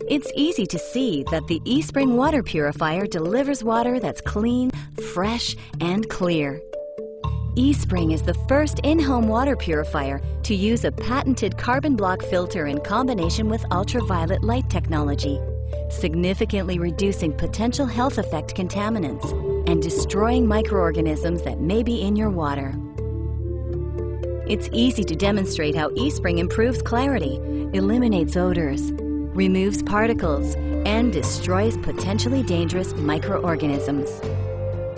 It's easy to see that the eSpring water purifier delivers water that's clean, fresh, and clear. eSpring is the first in-home water purifier to use a patented carbon block filter in combination with ultraviolet light technology, significantly reducing potential health effect contaminants and destroying microorganisms that may be in your water. It's easy to demonstrate how eSpring improves clarity, eliminates odors, removes particles, and destroys potentially dangerous microorganisms.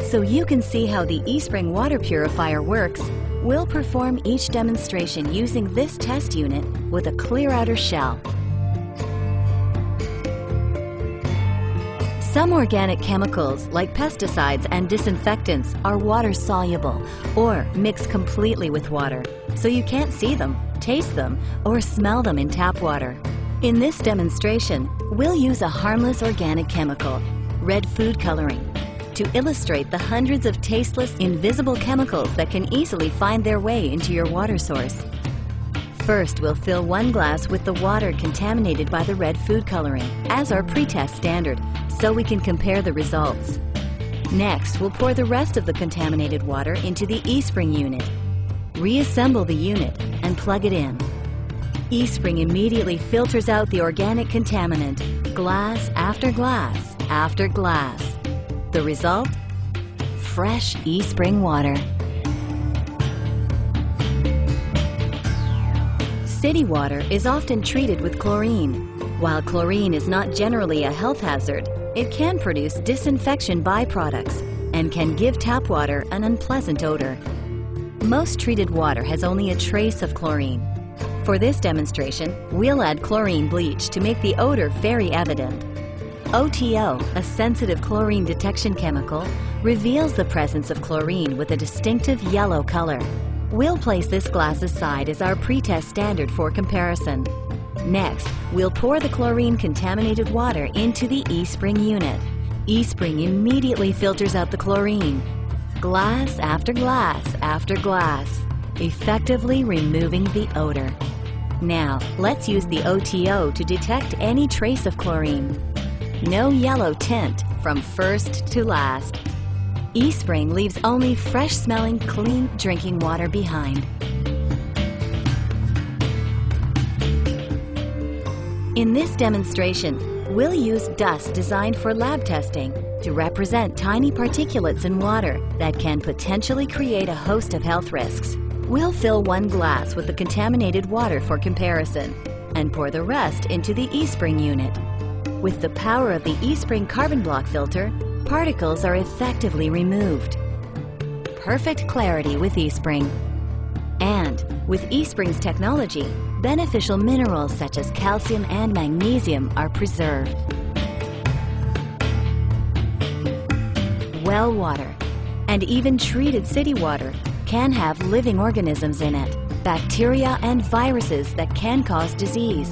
So you can see how the eSpring water purifier works, we'll perform each demonstration using this test unit with a clear outer shell. Some organic chemicals, like pesticides and disinfectants, are water-soluble or mix completely with water, so you can't see them, taste them, or smell them in tap water. In this demonstration, we'll use a harmless organic chemical, red food coloring, to illustrate the hundreds of tasteless, invisible chemicals that can easily find their way into your water source. First, we'll fill 1 glass with the water contaminated by the red food coloring, as our pre-test standard, so we can compare the results. Next, we'll pour the rest of the contaminated water into the eSpring unit. Reassemble the unit and plug it in. eSpring immediately filters out the organic contaminant, glass after glass after glass. The result? Fresh eSpring water. City water is often treated with chlorine. While chlorine is not generally a health hazard, it can produce disinfection byproducts and can give tap water an unpleasant odor. Most treated water has only a trace of chlorine. For this demonstration, we'll add chlorine bleach to make the odor very evident. OTO, a sensitive chlorine detection chemical, reveals the presence of chlorine with a distinctive yellow color. We'll place this glass aside as our pre-test standard for comparison. Next, we'll pour the chlorine-contaminated water into the eSpring unit. eSpring immediately filters out the chlorine, glass after glass after glass, effectively removing the odor. Now, let's use the OTO to detect any trace of chlorine. No yellow tint from first to last. eSpring leaves only fresh-smelling, clean drinking water behind. In this demonstration, we'll use dust designed for lab testing to represent tiny particulates in water that can potentially create a host of health risks. We'll fill 1 glass with the contaminated water for comparison and pour the rest into the eSpring unit. With the power of the eSpring carbon block filter, particles are effectively removed. Perfect clarity with eSpring. And with eSpring's technology, beneficial minerals such as calcium and magnesium are preserved. Well water, and even treated city water, can have living organisms in it, bacteria and viruses that can cause disease.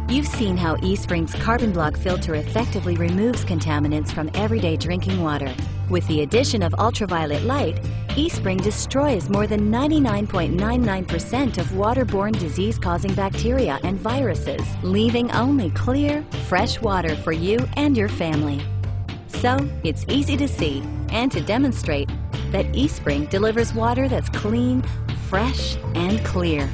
You've seen how eSpring's carbon block filter effectively removes contaminants from everyday drinking water. With the addition of ultraviolet light, eSpring destroys more than 99.99% of waterborne disease-causing bacteria and viruses, leaving only clear, fresh water for you and your family. So, it's easy to see and to demonstrate that eSpring delivers water that's clean, fresh, and clear.